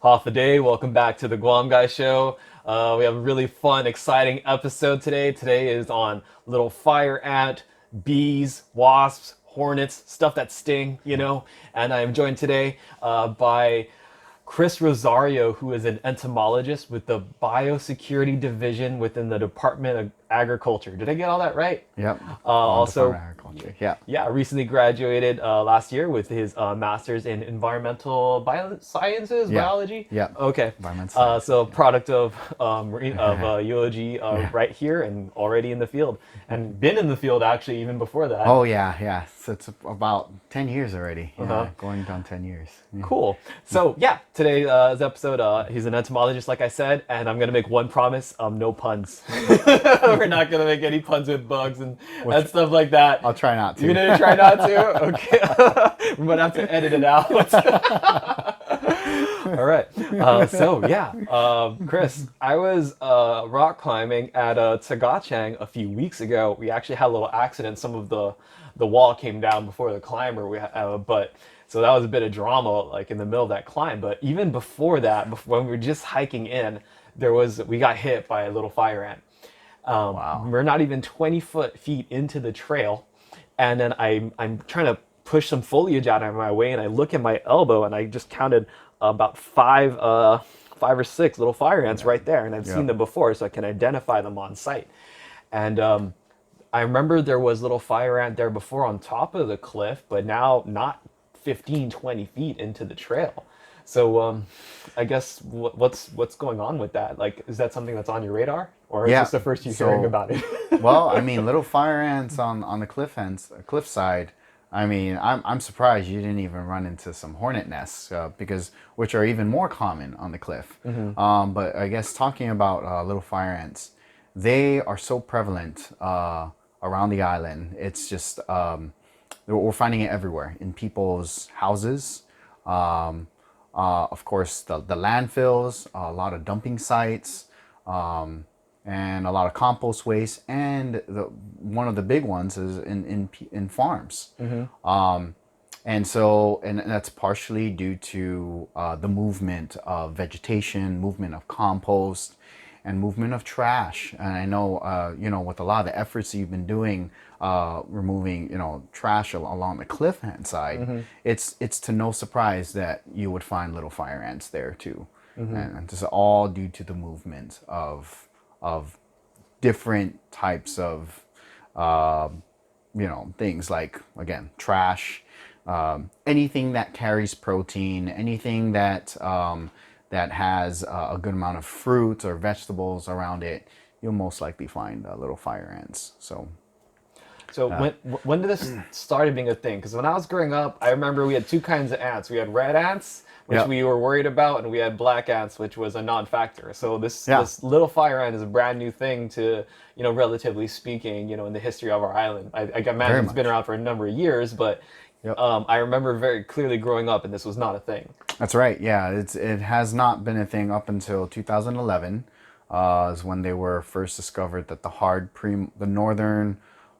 Half a day. Welcome back to the Guam Guy Show. We have a really fun, exciting episode today. Today is on little fire ant, bees, wasps, hornets, stuff that sting. And I am joined today by Chris Rosario, who is an entomologist with the Biosecurity Division within the Department of Agriculture. Did I get all that right? Yep. On Also, Department of Agriculture. Yeah. yeah, recently graduated last year with his master's in environmental sciences, Yeah. biology. Yeah. Okay, Environmental sciences. so product of UOG Yeah. right here and already in the field, and been in the field actually even before that. Oh yeah, yeah. So it's about 10 years already. Yeah, Uh-huh. going on 10 years. Yeah. Cool. So yeah, today's episode, he's an entomologist, like I said, and I'm gonna make one promise: no puns. We're not gonna make any puns with bugs and stuff like that. I'll try not to. You're gonna try not to? Okay. We're gonna have to edit it out. All right. So yeah, Chris, I was rock climbing at TheGuamGuy a few weeks ago. We actually had a little accident. Some of the wall came down before the climber. But so that was a bit of drama, like in the middle of that climb. But even before that, when we were just hiking in, we got hit by a little fire ant. Wow. We're not even 20 feet into the trail, and then I'm trying to push some foliage out of my way, and I look at my elbow, and I just counted about five or six little fire ants right there, and I've seen them before, so I can identify them on site. And I remember there was little fire ant there before on top of the cliff, but now not 15, 20 feet into the trail. So I guess what's going on with that? Like, is that something that's on your radar, or is Yeah. this the first you So, hearing about it? well, I mean, little fire ants on the cliff side. I mean, I'm surprised you didn't even run into some hornet nests because which are even more common on the cliff. But I guess talking about little fire ants, they are so prevalent around the island. It's just we're finding it everywhere in people's houses. Um, of course, the landfills, a lot of dumping sites, and a lot of compost waste. And one of the big ones is in farms. And that's partially due to the movement of vegetation, movement of compost, and movement of trash. And I know, with a lot of the efforts that you've been doing, removing, trash along the cliff hand side, it's to no surprise that you would find little fire ants there too. And this is all due to the movement of different types of, things like, again, trash, anything that carries protein, anything that has a good amount of fruit or vegetables around it, you'll most likely find little fire ants. So when did this started being a thing? Because when I was growing up, I remember we had two kinds of ants. We had red ants, which Yep. we were worried about, and we had black ants, which was a non-factor. So this Yeah. this little fire ant is a brand new thing to, relatively speaking, in the history of our island. I imagine Very it's been much. around for a number of years, but Yep. I remember very clearly growing up, and this was not a thing. That's right. Yeah, it has not been a thing up until 2011, is when they were first discovered that the northern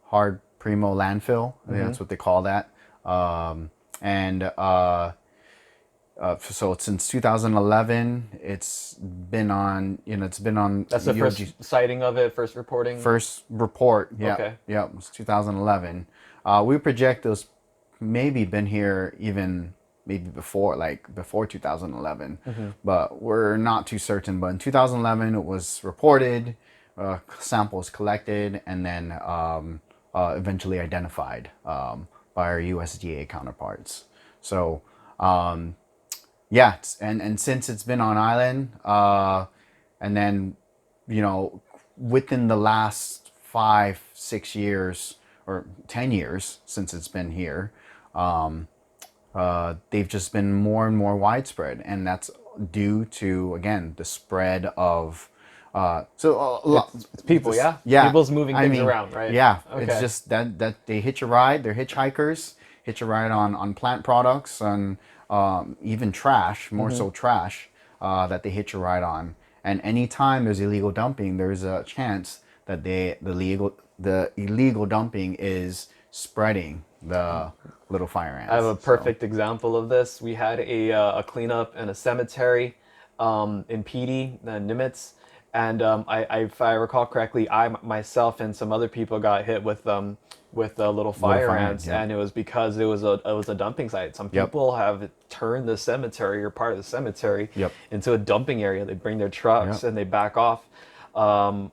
hard primo landfill. I think that's what they call that. So since 2011, it's been on That's the UOG first sighting of it, first reporting. first report. Yeah, Okay. yeah, it was 2011. We project those maybe been here even maybe before 2011, but we're not too certain. But in 2011, it was reported, samples collected, and then eventually identified by our USDA counterparts. So yeah, and since it's been on island, and then within the last 5, 6 years or 10 years since it's been here, they've just been more and more widespread, and that's due to, again, the spread of It's people, yeah? yeah, People's moving I things mean, around, right? Yeah, Okay. it's just that they hitch a ride. They're hitchhikers, hitch a ride on plant products and even trash, more so trash, that they hitch a ride on. And anytime there's illegal dumping, there's a chance that the illegal dumping is spreading the little fire ants. I have a perfect example of this. We had a cleanup in a cemetery in PD, Nimitz, and if I recall correctly, I myself and some other people got hit with little Little fire fire ant. ants, Yep. and it was because it was a dumping site. Some Yep. people have turned the cemetery or part of the cemetery Yep. into a dumping area. They bring their trucks Yep. and they back off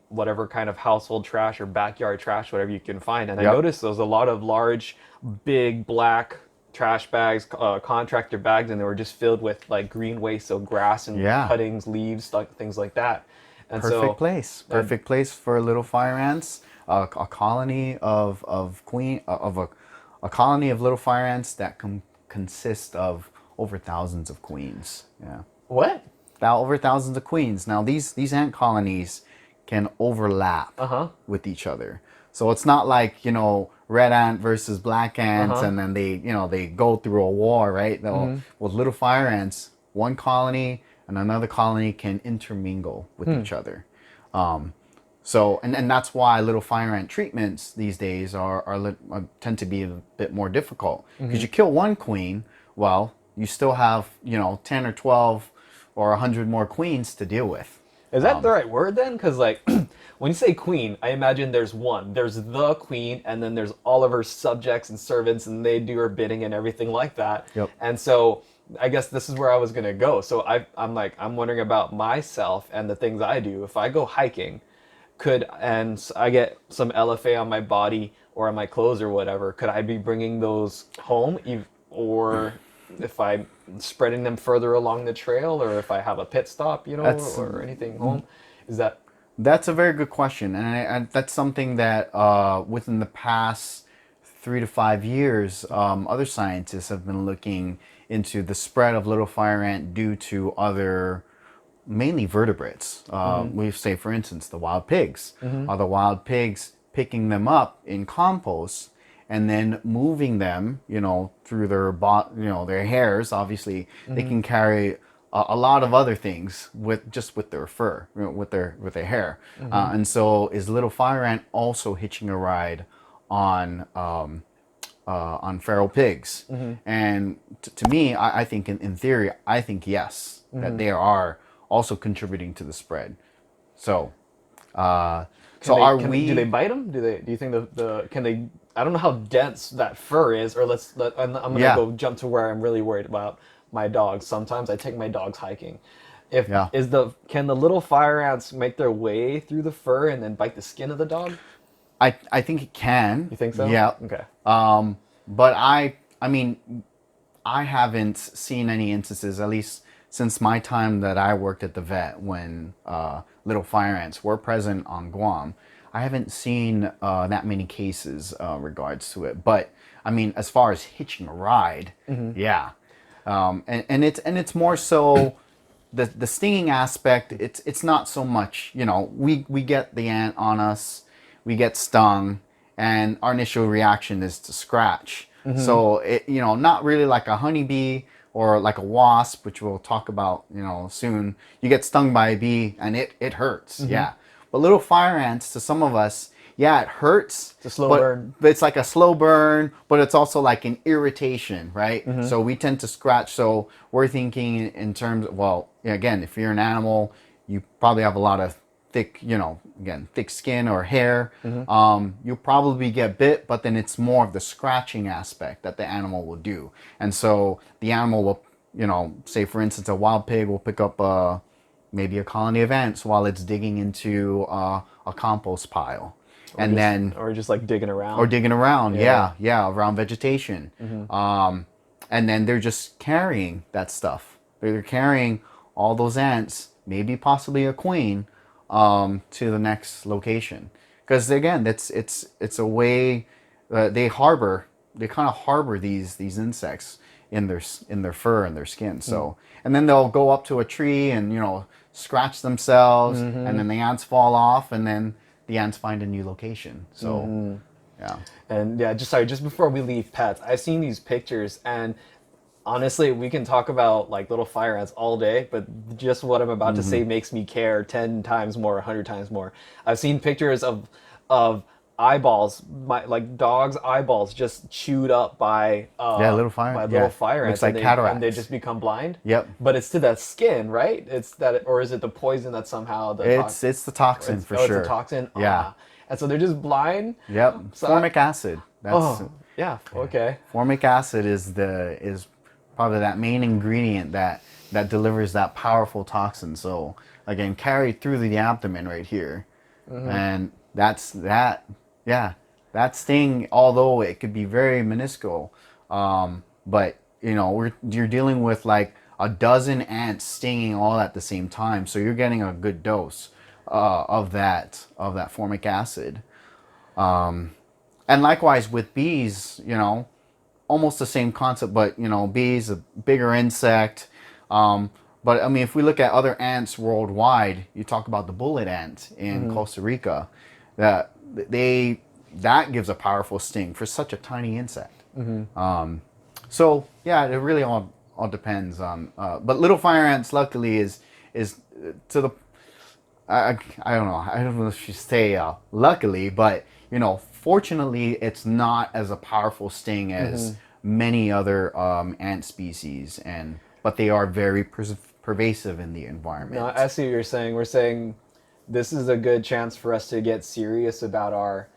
whatever kind of household trash or backyard trash, whatever you can find. And I Yep. noticed there's a lot of large, big black trash bags, contractor bags, and they were just filled with like green waste, so grass and Yeah. cuttings, leaves, things like that. And Perfect so, place. Perfect place for little fire ants. A colony of queen of a colony of little fire ants that consist of over thousands of queens. Yeah. what? Now over thousands of queens. Now these ant colonies can overlap Uh huh. with each other. So it's not like, red ant versus black Uh ants huh. and then they go through a war, right? Mm-hmm. With little fire ants, one colony and another colony can intermingle with Hmm. each other. So and that's why little fire ant treatments these days tend to be a bit more difficult because Mm-hmm. you kill one queen, well, you still have 10 or 12 or 100 more queens to deal with. Is that the right word then? Because like when you say queen, I imagine there's one. There's the queen, and then there's all of her subjects and servants, and they do her bidding and everything like that. Yep. And so I guess this is where I was gonna go. So I'm wondering about myself and the things I do. If I go hiking, I get some LFA on my body or on my clothes or whatever, could I be bringing those home, or if I'm spreading them further along the trail, or if I have a pit stop, That's or anything home? Is that That's a very good question, and that's something that within the past 3 to 5 years, other scientists have been looking into the spread of little fire ant due to other, mainly vertebrates. We say, for instance, the wild pigs. Are the wild pigs picking them up in compost and then moving them, through their hairs? Obviously, they can carry a lot of other things with their fur, with their hair. And so, is little fire ant also hitching a ride on feral pigs? And to me, I think in theory, I think yes, that they are also contributing to the spread. So, do they bite them? Do you think can they? I don't know how dense that fur is, or I'm gonna Yeah, go jump to where I'm really worried about my dogs. Sometimes I take my dogs hiking. If yeah. is the Can the little fire ants make their way through the fur and then bite the skin of the dog? I think it can. You think so? Yeah. Okay. But I mean, I haven't seen any instances, at least since my time that I worked at the vet, when little fire ants were present on Guam. I haven't seen that many cases regards to it. But I mean, as far as hitching a ride, yeah. And it's more so the stinging aspect. It's not so much. We get the ant on us, we get stung, and our initial reaction is to scratch. So not really like a honeybee or like a wasp, which we'll talk about soon. You get stung by a bee and it hurts, yeah. But little fire ants, to some of us, yeah, it hurts. It's a slow burn. But it's like a slow burn, but it's also like an irritation, right? So we tend to scratch. So we're thinking in terms of, well, yeah, again, if you're an animal, you probably have a lot of thick, thick skin or hair. You'll probably get bit, but then it's more of the scratching aspect that the animal will do. And so the animal will, say for instance, a wild pig will pick up maybe a colony of ants while it's digging into a compost pile. Or just like digging around. Or digging around, Yeah. yeah, around vegetation. And then they're just carrying that stuff. They're carrying all those ants, maybe possibly a queen, to the next location. Because again, it's a way they kind of harbor these insects in their fur and their skin. So and then they'll go up to a tree and scratch themselves, and then the ants fall off, and then the ants find a new location. So yeah. And yeah, just before we leave pets, I've seen these pictures, and honestly, we can talk about like little fire ants all day, but just what I'm about to say makes me care 10 times more, 100 times more. I've seen pictures of eyeballs, my like dogs' eyeballs, just chewed up Yeah, little fire. by little Yeah, fire looks ants, like and they cataracts. just become blind. Yep. But it's to that skin, right? It's that, or is it the poison that somehow It's the toxin for it's a sure. toxin. Yeah. And so they're just blind. Yep. So Formic acid. That's oh yeah, okay. formic acid is probably that main ingredient that delivers that powerful toxin. So again, carried through the abdomen right here, and that's that. Yeah, that sting. Although it could be very minuscule, but you're dealing with like a dozen ants stinging all at the same time. So you're getting a good dose of that formic acid. And likewise with bees, almost the same concept, but bees, a bigger insect. But I mean, if we look at other ants worldwide, you talk about the bullet ant in Costa Rica, that they that gives a powerful sting for such a tiny insect. So yeah, it really all depends on. But little fire ants, luckily, is to the I don't know. I don't know if you say luckily, but fortunately, it's not as a powerful sting as many other ant species, but they are very pervasive in the No, environment. I see what you're saying. We're saying this is a good chance for us to get serious about our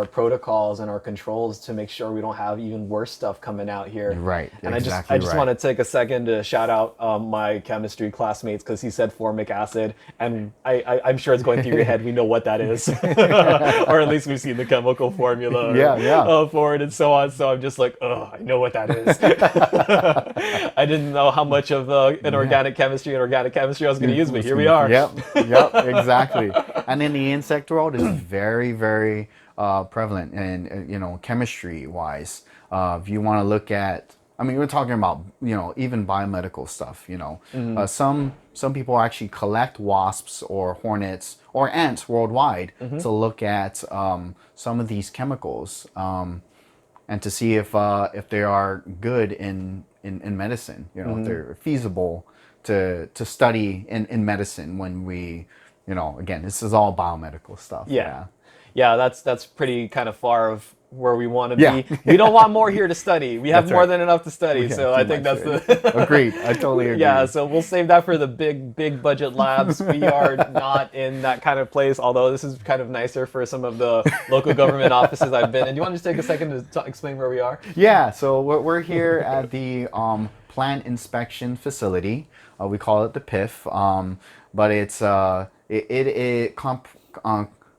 protocols and our controls to make sure we don't have even worse stuff coming out here. You're right. And Exactly I just want right. to take a second to shout out my chemistry classmates because he said formic acid, and I'm sure it's going through your head. We know what that is, or at least we've seen the chemical formula Yeah, yeah. for it and so on. So I'm just like, oh, I know what that is. I didn't know how much of Yeah. inorganic chemistry and organic chemistry I was going to use, but here we are. Yep, yep, exactly. And in the insect world, is very, very prevalent, and chemistry wise, if you want to look at, I mean, we're talking about even biomedical stuff. Some people actually collect wasps or hornets or ants worldwide to look at some of these chemicals. And to see if they are good in medicine, if they're feasible to study in medicine when we, again, this is all biomedical stuff. Yeah. Yeah. Yeah, that's pretty kind of far of where we want to Yeah. be. We don't want more here to study. We have That's more right. than enough to We study. have So I too think much. that's Right? the Agreed. I totally yeah, agree. so we'll save that for the big budget labs. We are not in that kind of place, although this is kind of nicer for some of the local government offices I've been in. Do you want to just take a second to explain where we are? Yeah. So we're here at the plant inspection facility. We call it the PIF. But it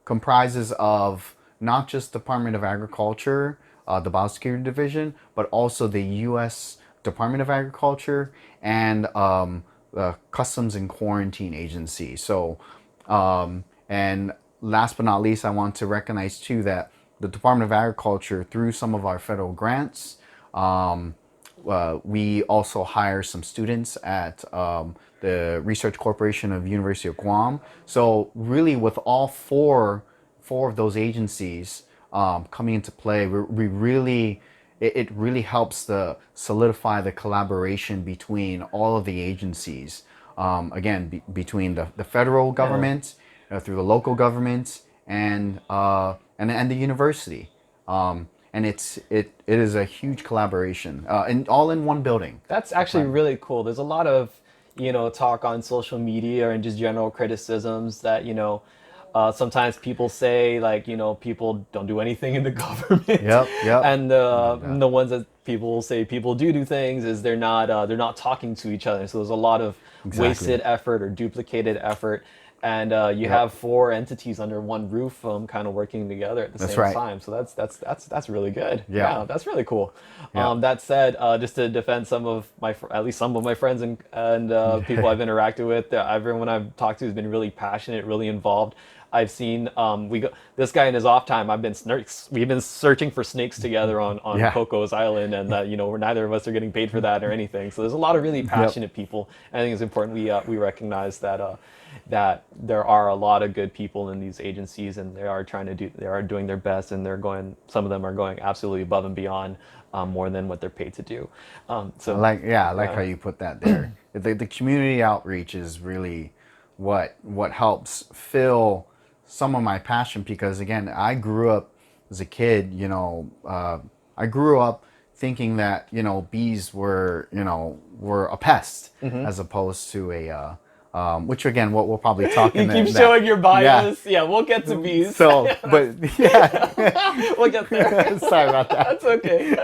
comprises of not just Department of Agriculture, the Biosecurity Division, but also the U.S. Department of Agriculture and the Customs and Quarantine Agency. So, and last but not least, I want to recognize too that the Department of Agriculture, through some of our federal grants, we also hire some students at the Research Corporation of University of Guam. So really, with all four of those agencies coming into play, we really it really helps to solidify the collaboration between all of the agencies. Again, between the federal Yeah. government, through the local government, and the university. And it is a huge collaboration, and all in one building. That's actually really cool. There's a lot of, talk on social media and just general criticisms that, sometimes people say like, people don't do anything in the government. Yep, yep. And No doubt. the ones that people say people do things is they're not talking to each other. So there's a lot of Exactly. wasted effort or duplicated effort. And you Yep. have four entities under one roof, kind of working together at the That's same right. time. So that's really good. Yeah. Yeah, that's really cool. Yeah. That said, just to defend some of at least some of my friends and people I've interacted with, everyone I've talked to has been really passionate, really involved. I've seen this guy in his off time. We've been searching for snakes together on Yeah. Coco's Island, and we're neither of us are getting paid for that or anything. So there's a lot of really Yep. passionate people. And I think it's important we recognize that there are a lot of good people in these agencies, and they are doing their best, and some of them are going absolutely above and beyond, more than what they're paid to do. So I like how you put that there. The community outreach is really what helps fill some of my passion because again, I grew up as a kid, I grew up thinking that, bees were a pest as opposed to which again, what we'll probably talk You in keep that. showing your Yeah. bias. Yeah, we'll get to bees. So, but yeah, We'll get there. sorry about that. That's okay.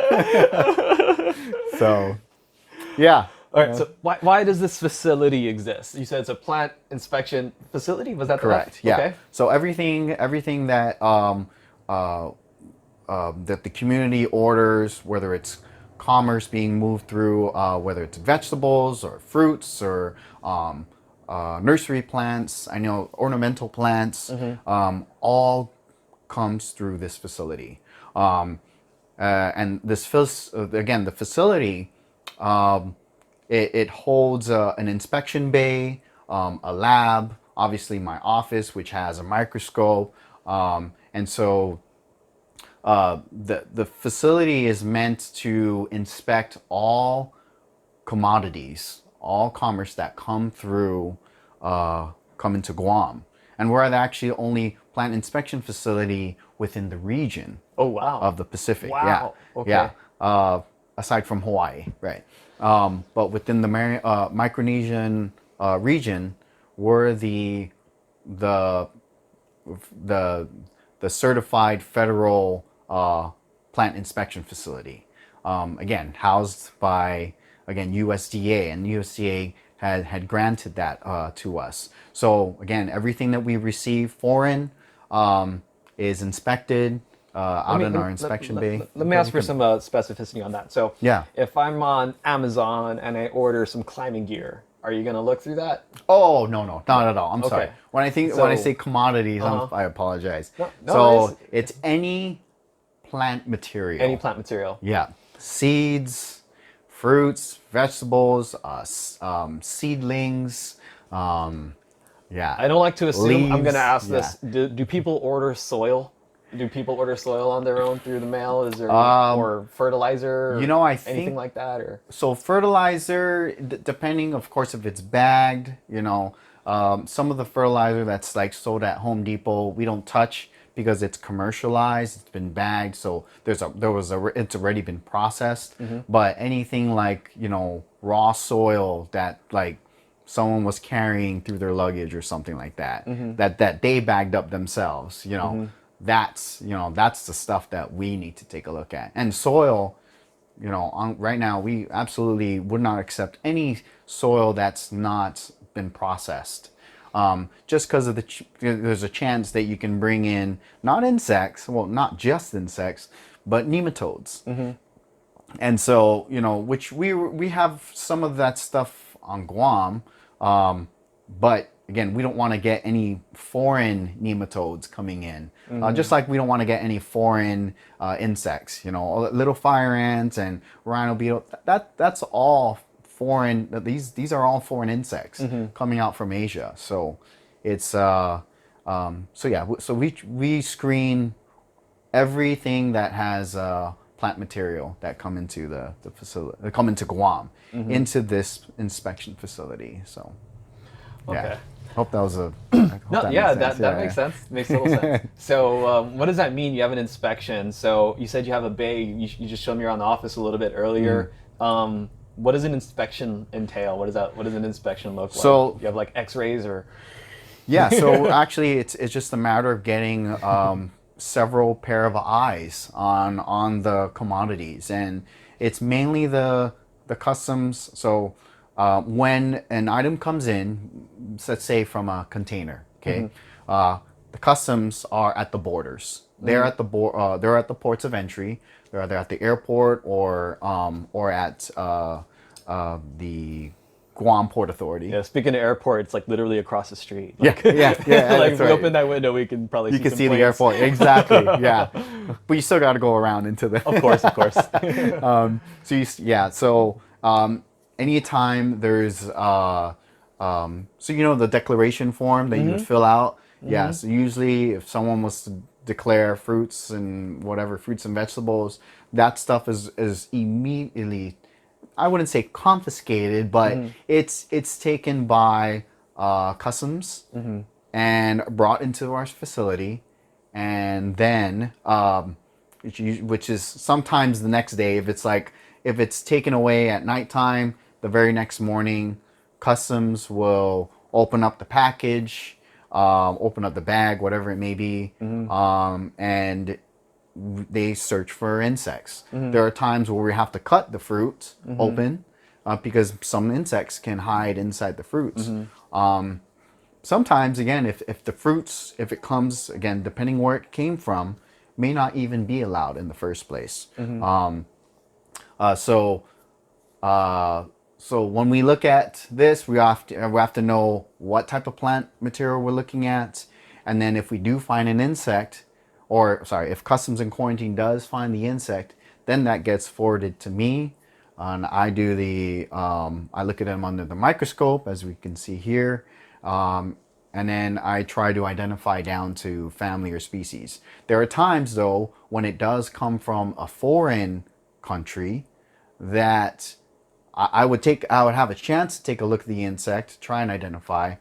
So, yeah. All right. So why does this facility exist? You said it's a plant inspection facility. Was that Correct. the Yeah. Okay. So everything that that the community orders, whether it's commerce being moved through, whether it's vegetables or fruits or nursery plants, I know ornamental plants, all comes through this facility. And again, the facility, it holds an inspection bay, a lab, obviously my office, which has a microscope. And so the facility is meant to inspect all commodities, all commerce that come through, come into Guam. And we're actually the only plant inspection facility within the region Oh wow. of the Pacific. Wow. Yeah. Okay. Yeah. Aside from Hawaii, right? But within the Micronesian region, we're the certified federal plant inspection facility. Again, housed by USDA, and USDA had granted that to us. So again, everything that we receive foreign is inspected out in our inspection bay. Let me ask for some specificity on that. So, Yeah. if I'm on Amazon and I order some climbing gear, are you going to look through that? Oh no, not at all. I'm sorry. Okay. When I say commodities, I apologize. No, So it's any plant material. Any plant material. Yeah, seeds, fruits, vegetables, seedlings. Yeah. I don't like to assume. I'm going Leaves, to ask yeah. this. Do people order soil? Do people order soil on their own through the mail? Is there or fertilizer? Or I anything think like that, or so. Fertilizer, depending, of course, if it's bagged. Some of the fertilizer that's like sold at Home Depot, we don't touch because it's commercialized. It's been bagged, so it's already been processed. But anything like raw soil that like someone was carrying through their luggage or something like that, that they bagged up themselves, that's the stuff that we need to take a look at. And soil, right now we absolutely would not accept any soil that's not been processed. Just because of there's a chance that you can bring in not not just insects, but nematodes. And so, which we have some of that stuff on Guam, but again, we don't want to get any foreign nematodes coming in. Just like we don't want to get any foreign insects, little fire ants and rhino beetle. That's all foreign. These are all foreign insects coming out from Asia. So it's so yeah. So we screen everything that has plant material that come into the facility, that come into Guam, into this inspection facility. So yeah. Okay. Hope that was No, that makes sense. Makes total sense. So, what does that mean? You have an inspection. So you said you have a bay. You just showed me around the office a little bit earlier. What does an inspection entail? What does an inspection look like? So you have like X-rays or? Yeah. So actually, it's just a matter of getting several pair of eyes on the commodities, and it's mainly the customs. So when an item comes in, let's say from a container, okay, the customs are at the borders. They're at the they're at the ports of entry. They're either at the airport or at the Guam Port Authority. Yeah, speaking of airport, it's like literally across the street. Yeah, Like, yeah. like if we right. open that window, we can probably You see can some see the planes. airport, exactly. Yeah, but you still got to go around into the. Of course. So anytime there's so the declaration form that you would fill out. Yeah. So usually, if someone was to declare fruits and vegetables, that stuff is immediately, I wouldn't say confiscated, but it's taken by customs, and brought into our facility, and then which is sometimes the next day. If it's taken away at nighttime, the very next morning, customs will open up the package, open up the bag, whatever it may be, and they search for insects. There are times where we have to cut the fruit open because some insects can hide inside the fruits. Sometimes, again, if the fruits, if it comes, again, depending where it came from, may not even be allowed in the first place. So when we look at this, we have to know what type of plant material we're looking at, and then if we do find an insect, or sorry, if Customs and Quarantine does find the insect, then that gets forwarded to me, and I do I look at them under the microscope, as we can see here, and then I try to identify down to family or species. There are times, though, when it does come from a foreign country that I would have a chance to take a look at the insect, try and identify,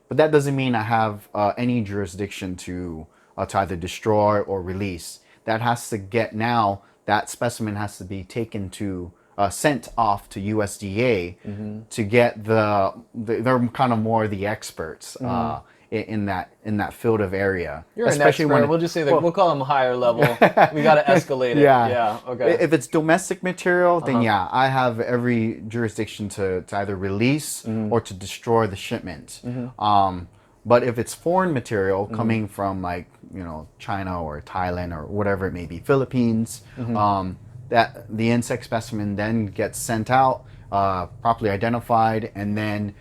but that doesn't mean I have any jurisdiction to either destroy or release. That has to that specimen has to be taken to sent off to USDA to get they're kind of more the experts in that field of area. You're especially an expert. We'll just say that we'll call them higher level. We got to escalate it. Yeah. Okay. If it's domestic material, then I have every jurisdiction to either release or to destroy the shipment. But if it's foreign material coming from China or Thailand or whatever it may be, Philippines, that the insect specimen then gets sent out, properly identified, and then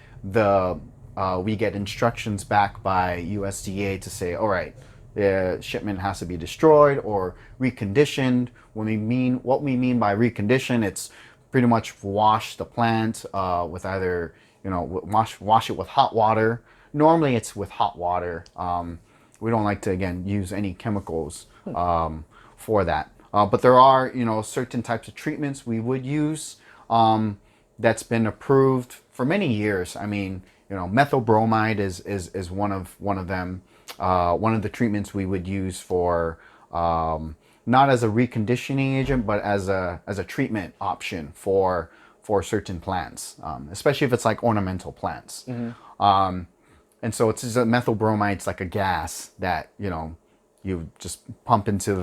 we get instructions back by USDA to say, all right, the shipment has to be destroyed or reconditioned. What we mean by recondition, it's pretty much wash the plant with either wash it with hot water. Normally it's with hot water. We don't like to, again, use any chemicals for that. But there are, certain types of treatments we would use that's been approved for many years. I mean, methyl bromide is one of them. One of the treatments we would use for not as a reconditioning agent, but as a treatment option for certain plants, especially if it's like ornamental plants. And so it's just a methyl bromide. It's like a gas that you just pump into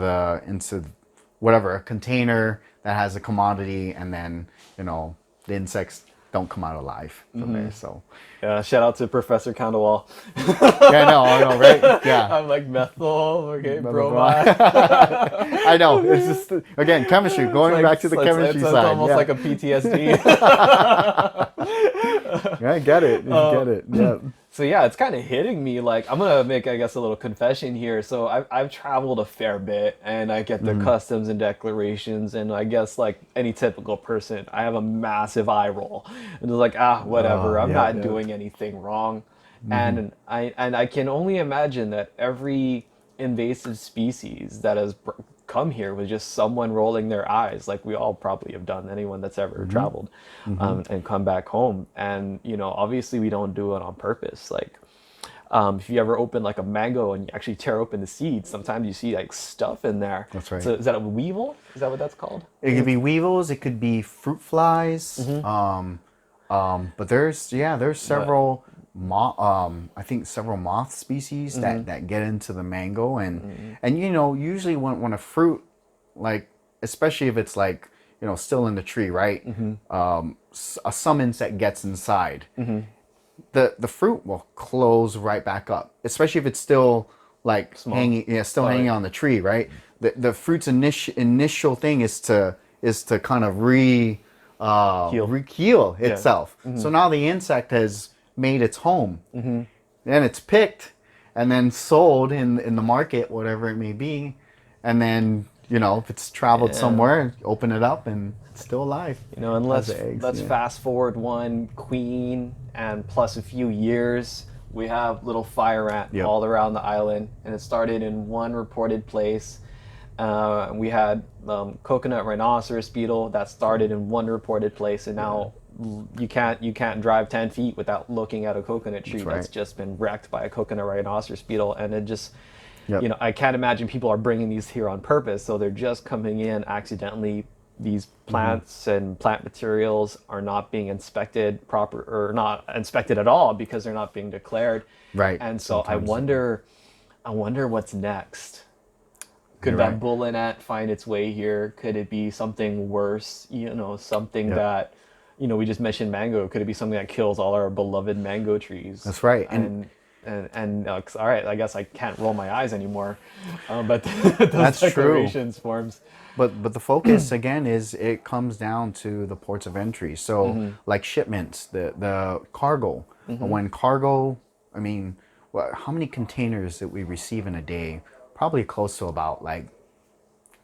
whatever, a container that has a commodity, and then the insects don't come out alive from there. So yeah, shout out to Professor Kandawal. I know, right? Yeah, I'm like methyl, bromide. I know. It's just, again, chemistry. Going back to the chemistry side. It's almost like a PTSD. Yeah, I get it. Get it. Yeah. So yeah, it's kind of hitting me. Like, I'm gonna make, I guess, a little confession here. So I've traveled a fair bit, and I get the customs and declarations, and I guess like any typical person, I have a massive eye roll, and it's like, whatever. I'm not doing anything wrong, and I can only imagine that every invasive species that has come here with just someone rolling their eyes, like we all probably have done, anyone that's ever traveled and come back home. And obviously we don't do it on purpose. Like if you ever open like a mango and you actually tear open the seeds, sometimes you see like stuff in there. That's right. So is that a weevil? Is that what that's called? It could be weevils, it could be fruit flies. But there's several I think several moth species that get into the mango, and usually when a fruit, like especially if it's like still in the tree, right? Some insect gets inside, the fruit will close right back up, especially if it's still like small. Hanging on the tree, right? The fruit's initial thing is to kind of heal itself. So now the insect has made its home, then it's picked and then sold in the market, whatever it may be, and then if it's traveled somewhere, open it up and it's still alive. Unless let's fast forward one queen and plus a few years, we have little fire ant all around the island, and it started in one reported place. We had coconut rhinoceros beetle that started in one reported place, and now you can't drive 10 feet without looking at a coconut tree That's that's right. just been wrecked by a coconut rhinoceros beetle, and it just, Yep. I can't imagine people are bringing these here on purpose. So they're just coming in accidentally. These plants and plant materials are not being inspected proper, or not inspected at all, because they're not being declared. Right. And so I Sometimes wonder what's next. Could you're that right. bullet ant find its way here? Could it be something worse? Something Yep. that, we just mentioned mango. Could it be something that kills all our beloved mango trees? That's right. All right, I guess I can't roll my eyes anymore. But those That's true. declarations forms. But the focus again is it comes down to the ports of entry. So like shipments, the cargo. When cargo, I mean, how many containers that we receive in a day? Probably close to about like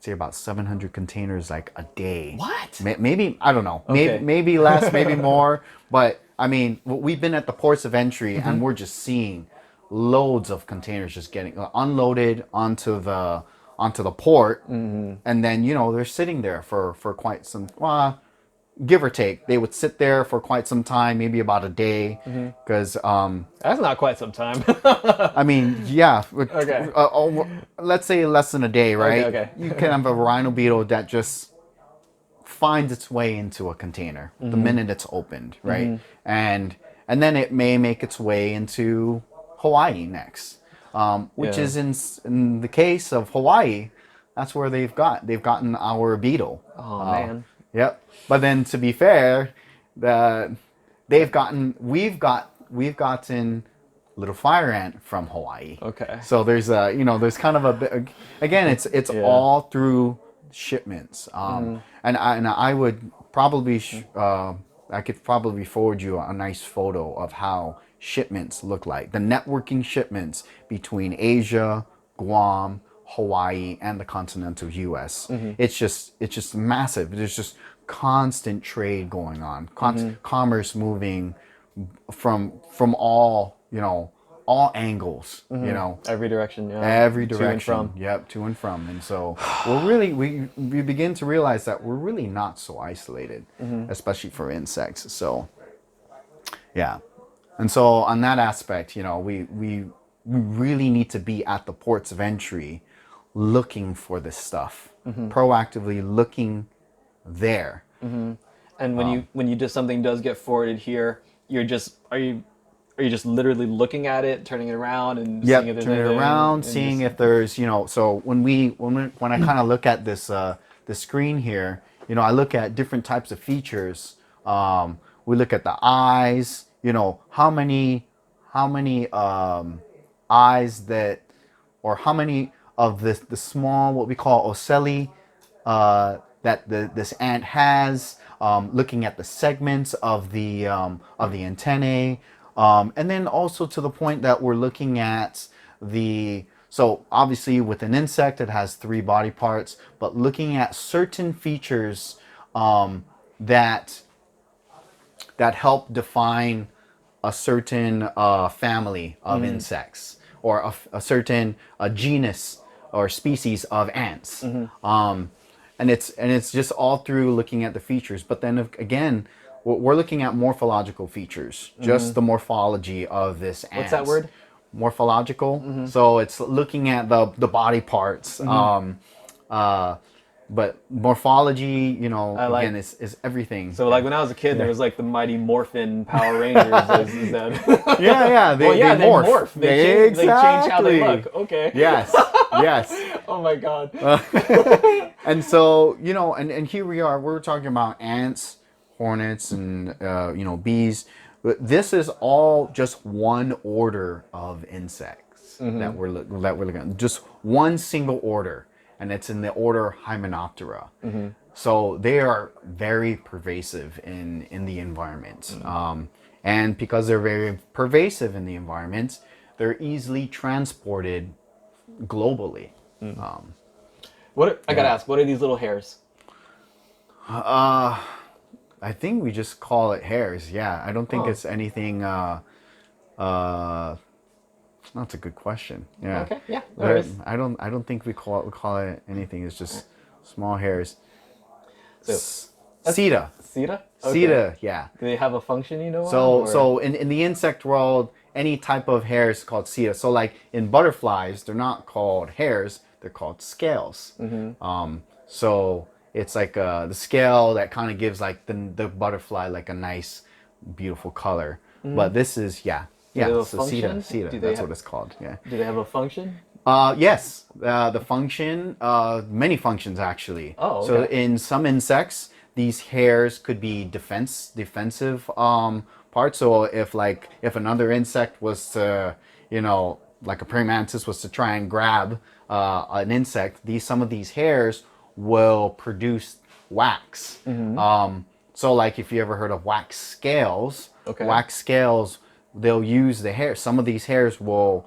say about 700 containers like a day. What? Maybe I don't know. Maybe Okay. maybe less, maybe more. But I mean, we've been at the ports of entry and we're just seeing loads of containers just getting unloaded onto the port, and then they're sitting there for quite some give or take. They would sit there for quite some time, maybe about a day, because That's not quite some time. I mean, yeah, Okay. let's say less than a day, Okay. right? Okay. You can have a rhino beetle that just finds its way into a container the minute it's opened, right? And then it may make its way into Hawaii next, which Yeah. is in the case of Hawaii, that's where they've gotten our beetle. Oh man. Yep. But then to be fair, the we've gotten little fire ant from Hawaii. Okay. So there's kind of a bit, again, it's Yeah. all through shipments. And I would probably I could probably forward you a nice photo of how shipments look like. The networking shipments between Asia, Guam, Hawaii, and the continental US. It's just massive. There's just constant trade going on, commerce moving from all angles, Every direction. Yeah. every To and direction. from. Yep, to and from. And so we begin to realize that we're really not so isolated, especially for insects. So yeah. And so on that aspect, we really need to be at the ports of entry looking for this stuff, proactively looking there. And when you just something does get forwarded here, are you just literally looking at it, turning it around, and seeing if Yep, there's turn it anything, around, and seeing just if there's, so when I kind of look at this the screen here, I look at different types of features. We look at the eyes, how many eyes that, or how many of the small what we call ocelli that this ant has, looking at the segments of the antennae, and then also to the point that we're looking at so obviously with an insect it has three body parts, but looking at certain features that help define a certain family of insects, or a certain genus or species of ants. And it's just all through looking at the features. But then again, we're looking at morphological features, just the morphology of this ant. what's that word? Morphological. So it's looking at the body parts. But morphology, I again, like. is everything. So like when I was a kid, there Yeah. was like the Mighty Morphin Power Rangers. Is that? Yeah, Well, yeah, they morph. They change how they exactly. look. Okay. Yes, yes. Oh my god. And so, and here we are, we're talking about ants, hornets, and bees. But this is all just one order of insects that we're looking at. Just one single order, and it's in the order Hymenoptera. So they are very pervasive in the environment. And because they're very pervasive in the environment, they're easily transported globally. I gotta ask, what are these little hairs? I think we just call it hairs. Yeah, I don't think Huh. it's anything. That's a good question. Yeah. Okay, yeah, no worries. I don't think we call it anything. It's just small hairs. So CETA. CETA? Okay. CETA, yeah. Do they have a function you know of, or? So in the insect world, any type of hair is called CETA. So like in butterflies, they're not called hairs, they're called scales. So it's like the scale that kind of gives like the butterfly like a nice, beautiful color. But this is Do they have a So CETA, function? Do CETA, they that's have? what it's called. Yeah. Do they have a function? Yes, the function, many functions actually. Oh, So okay. in some insects, these hairs could be defensive parts. So if another insect was to, like a praying mantis was to try and grab an insect, some of these hairs will produce wax. So like if you ever heard of Okay. wax scales, they'll use the hair. Some of these hairs will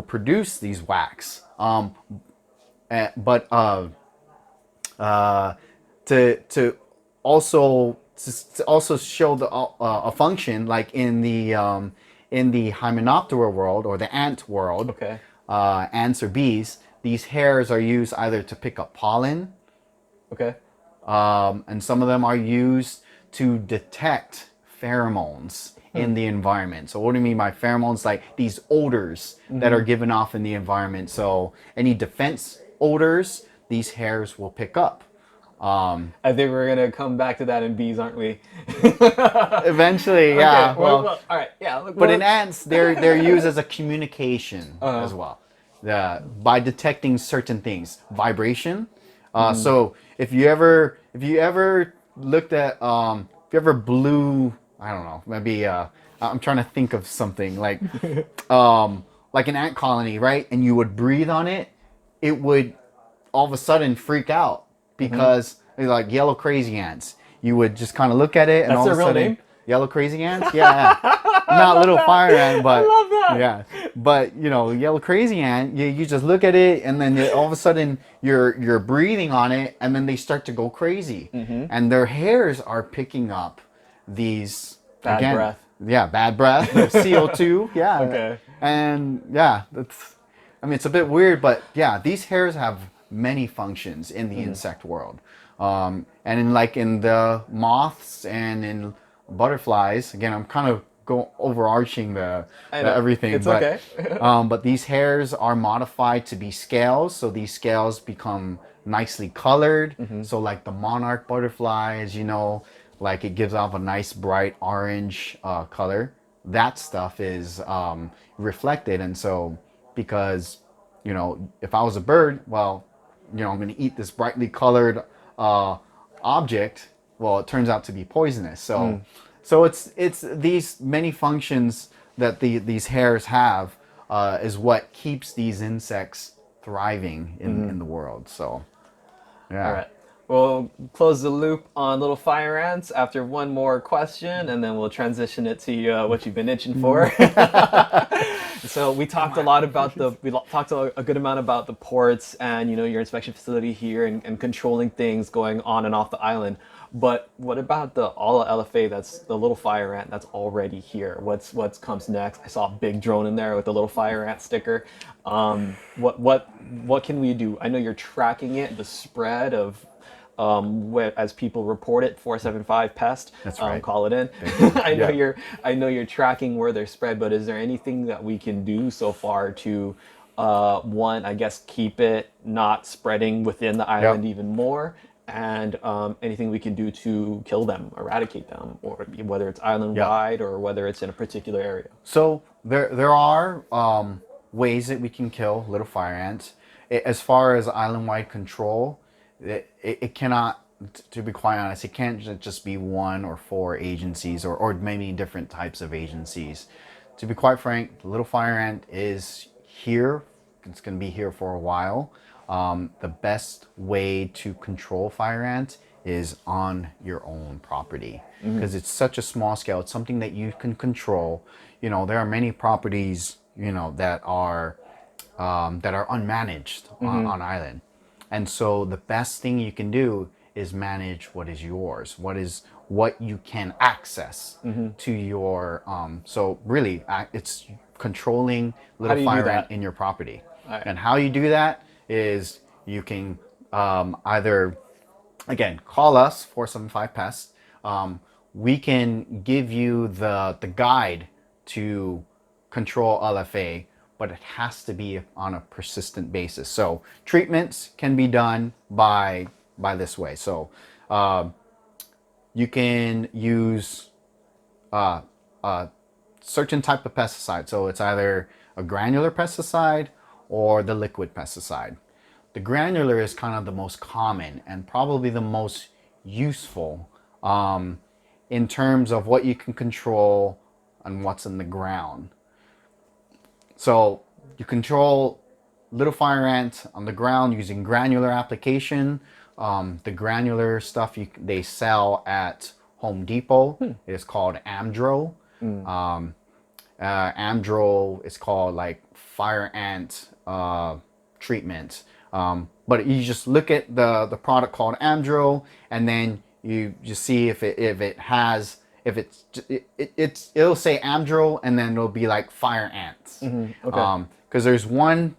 produce these wax. But to also show a function like in the Hymenoptera world or the ant world, Okay. ants or bees, these hairs are used either to pick up pollen, Okay. and some of them are used to detect pheromones in the environment. So what do you mean by pheromones? Like these odors that are given off in the environment. So any defense odors, these hairs will pick up. I think we're gonna come back to that in bees, aren't we? Eventually, Okay. yeah. Well, all right. Yeah. Look, But in well, ants, they're used as a communication as well, by detecting certain things, vibration. So if you ever looked at if you ever blew, I don't know, maybe I'm trying to think of something like an ant colony, right? And you would breathe on it, it would all of a sudden freak out because they're like yellow crazy ants. You would just kind of look at it, and that's all their of a real sudden, name. yellow crazy ants. Yeah, yeah. Not love little that. fire ant, I but love that. yeah. But yellow crazy ant. You just look at it, and then all of a sudden you're breathing on it, and then they start to go crazy, and their hairs are picking up these Bad again. breath. Yeah, bad breath, the CO2. Yeah, Okay. and yeah, that's. I mean, it's a bit weird, but yeah, these hairs have many functions in the insect world, and in the moths and in butterflies. Again, I'm kind of go overarching I the know. everything, It's okay. but these hairs are modified to be scales, so these scales become nicely colored. So like the monarch butterflies, like it gives off a nice bright orange color. That stuff is reflected, and so because if I was a bird, well, I'm going to eat this brightly colored uh, object. Well, it turns out to be poisonous. So it's these many functions that these hairs have is what keeps these insects thriving in the world. So All yeah. right. We'll close the loop on little fire ants after one more question, and then we'll transition it to what you've been itching for. So we talked a lot about talked a good amount about the ports and your inspection facility here and controlling things going on and off the island. But what about the Ala LFA? That's the little fire ant that's already here. What's comes next? I saw a big drone in there with the little fire ant sticker. What can we do? I know you're tracking it, the spread of as people report it, 475 pest. That's right. Call it in. Thank you. Yeah. I know you're tracking where they're spread, but is there anything that we can do so far to one, I guess, keep it not spreading within the island Yep. even more, and anything we can do to kill them, eradicate them, or whether it's island Yep. wide or whether it's in a particular area. So there are ways that we can kill little fire ants. As far as island-wide control, it cannot, to be quite honest, it can't just be one or four agencies or many different types of agencies. To be quite frank, the little fire ant is here. It's going to be here for a while. The best way to control fire ants is on your own property because it's such a small scale. It's something that you can control. There are many properties, that are unmanaged on island. And so the best thing you can do is manage what is yours, what you can access to your. So really, it's controlling How do little you do fire ant that? in your property. All right. And how you do that is you can either again, call us 475 pest. We can give you the guide to control LFA, but it has to be on a persistent basis. So treatments can be done by this way. So you can use a certain type of pesticide. So it's either a granular pesticide or the liquid pesticide. The granular is kind of the most common and probably the most useful in terms of what you can control and what's in the ground. So you control little fire ants on the ground using granular application. The granular stuff they sell at Home Depot is called Amdro. Amdro is called like fire ant treatment. But you just look at the product called Amdro, and then you just see if it'll say Amdro, and then it'll be like fire ants. Okay. Because there's one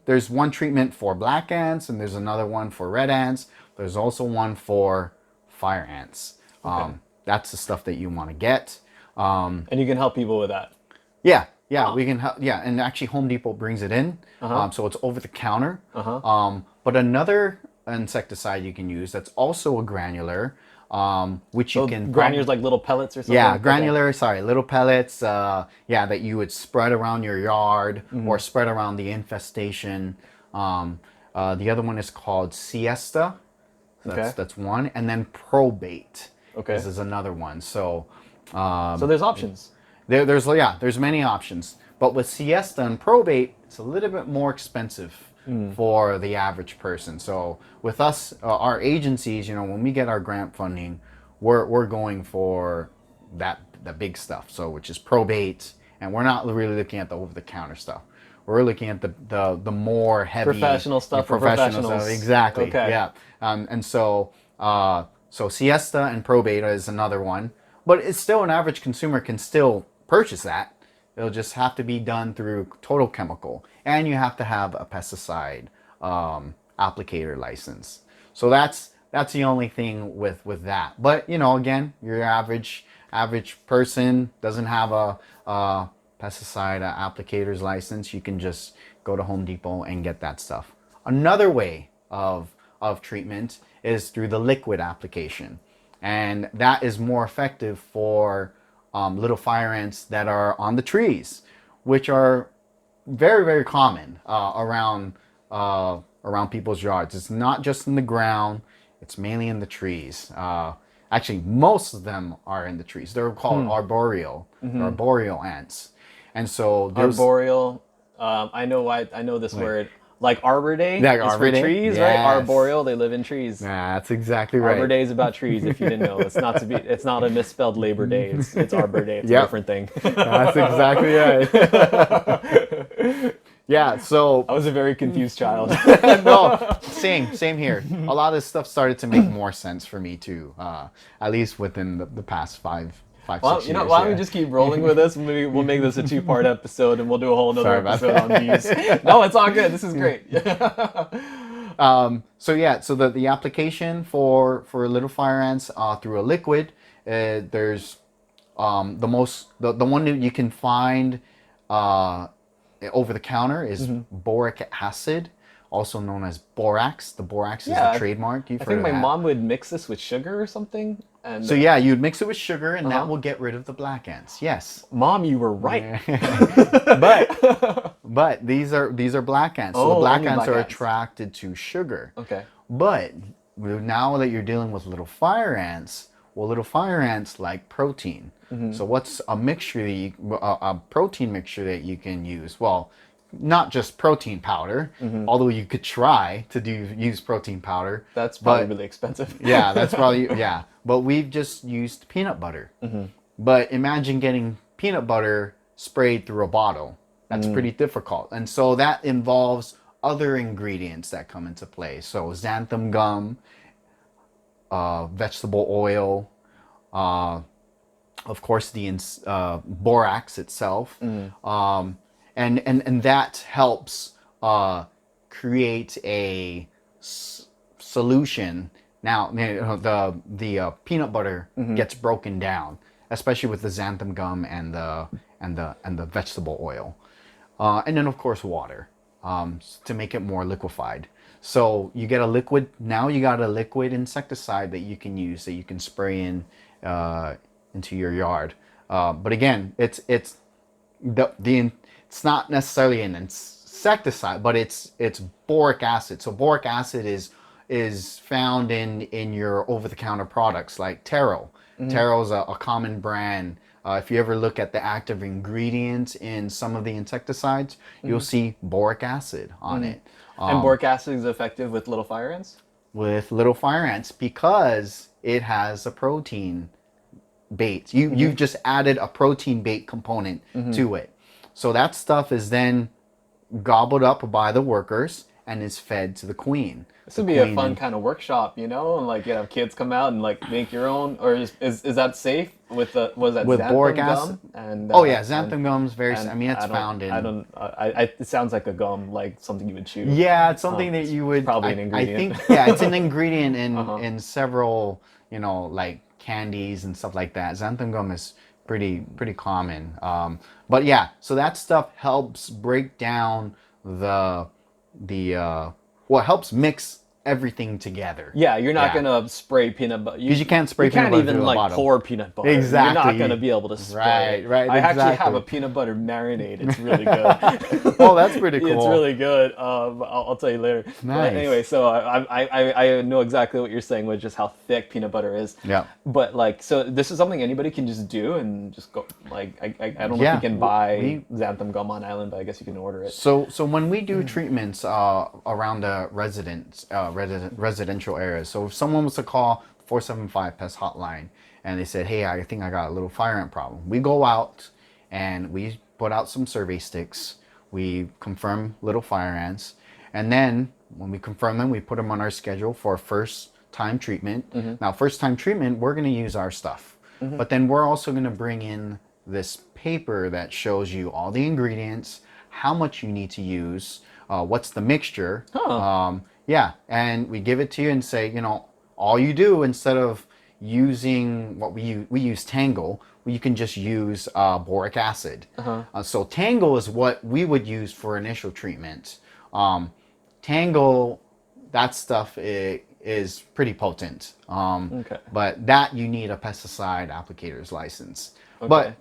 treatment for black ants, and there's another one for red ants. There's also one for fire ants. That's the stuff that you want to get. And you can help people with that. Yeah, we can help. Yeah, and actually Home Depot brings it in, so it's over the counter. But another insecticide you can use that's also a granular, which you can granules like little pellets or something. yeah, like granular. Sorry, little pellets. That you would spread around your yard or spread around the infestation. The other one is called Siesta. That's one, and then Probate. Okay. This is another one. So there's options. There's many options, but with Siesta and Probate, it's a little bit more expensive for the average person. So with us, our agencies, when we get our grant funding, we're going for the big stuff. So which is Probate, and we're not really looking at the over the counter stuff. We're looking at the more heavy Professional stuff for professional professionals. stuff. Exactly. Okay. Yeah. And so Siesta and Probate is another one, but it's still an average consumer can still purchase that. It'll just have to be done through Total Chemical, and you have to have a pesticide applicator license. So that's the only thing with that. But again, your average person doesn't have a pesticide applicator's license. You can just go to Home Depot and get that stuff. Another way of treatment is through the liquid application, and that is more effective for little fire ants that are on the trees, which are very, very common around people's yards. It's not just in the ground; it's mainly in the trees. Actually, most of them are in the trees. They're called arboreal ants, and so arboreal. I know this word. Like Arbor Day like is Arbor for Day? trees, Yes. right? Arboreal, they live in trees. Yeah, that's exactly right. Arbor Day is about trees. If you didn't know, it's not a misspelled Labor Day. It's Arbor Day. It's a different thing. That's exactly right. Yeah, so I was a very confused child. no, same here. A lot of this stuff started to make more sense for me too. At least within the past five, Well, 6 years. why don't we just keep rolling with this? Maybe we'll make this a 2-part episode, and we'll do a whole another episode on bees. No, it's all good. This is great. So the application for little fire ants through a liquid, there's the one that you can find over the counter is boric acid, also known as borax. The borax is the trademark. I think my mom would mix this with sugar or something. And so you'd mix it with sugar, and that will get rid of the black ants. Yes, Mom, you were right. but these are black ants. So the black ants are attracted to sugar. Okay. But now that you're dealing with little fire ants, little fire ants like protein. So what's a mixture a protein mixture that you can use? Well, not just protein powder, although you could try to use protein powder. That's probably really expensive. Yeah, that's probably, But we've just used peanut butter. But imagine getting peanut butter sprayed through a bottle. That's pretty difficult. And so that involves other ingredients that come into play. So xanthan gum, vegetable oil, of course the borax itself. And that helps create a solution Now, the peanut butter gets broken down, especially with the xanthan gum and the vegetable oil, and then of course water, to make it more liquefied. So you get a liquid. Now you got a liquid insecticide that you can use, that you can spray into your yard. But again, it's not necessarily an insecticide, but it's boric acid. So boric acid is found in your over-the-counter products like Taro. Taro is a common brand. If you ever look at the active ingredients in some of the insecticides, you'll see boric acid on it. And boric acid is effective with little fire ants? With little fire ants because it has a protein bait. You've just added a protein bait component to it. So that stuff is then gobbled up by the workers and is fed to the queen. This would be a fun kind of workshop, and like you have kids come out and like make your own. Or is that safe with the with xanthan boric gum? acid? And Xanthan gum's very. and I mean, it's I don't, found in. I don't. it sounds like a gum, like something you would chew. Yeah, it's something that you would. Probably an ingredient. I think. Yeah, it's an ingredient in several. Like candies and stuff like that. Xanthan gum is pretty common. But yeah, so that stuff helps break down helps mix everything together. Yeah, you're not gonna spray peanut butter because you can't spray peanut butter. You can't even like bottle. pour peanut butter. Exactly. You're not gonna be able to spray. Right. I actually exactly. have a peanut butter marinade. It's really good. Oh, that's pretty cool. It's really good. I'll tell you later. Nice. But anyway, so I know exactly what you're saying with just how thick peanut butter is. Yeah. But like, so this is something anybody can just do and just go. Like, I don't know if you can buy xanthan gum on island, but I guess you can order it. So when we do treatments around the residential areas, so if someone was to call 475 Pest Hotline and they said, "Hey, I think I got a little fire ant problem," we go out and we put out some survey sticks. We confirm little fire ants, and then when we confirm them, we put them on our schedule for a first time treatment. Now, first time treatment, we're going to use our stuff, but then we're also going to bring in this paper that shows you all the ingredients, how much you need to use, what's the mixture. And we give it to you and say, all you do, instead of using what we use Tangle, you can just use boric acid. So Tangle is what we would use for initial treatment. Tangle, that stuff is pretty potent. But that you need a pesticide applicator's license. But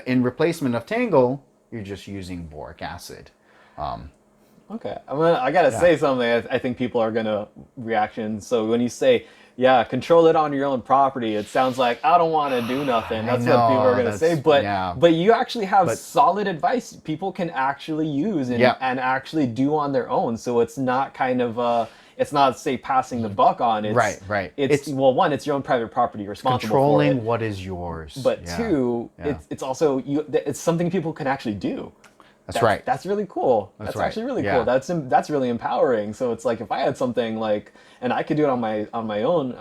in replacement of Tangle, you're just using boric acid. Okay, I gotta say something. I think people are gonna reaction. So when you say, control it on your own property, it sounds like I don't want to do nothing. That's what people are gonna say. But you actually have solid advice people can actually use and actually do on their own. So it's not kind of it's not, say, passing the buck on. It's, right. It's one, it's your own private property. You're responsible controlling for it. what is yours. But two, it's also it's something people can actually do. That's right. That's really cool. That's right. actually really cool. That's really empowering. So it's like if I had something like, and I could do it on my own.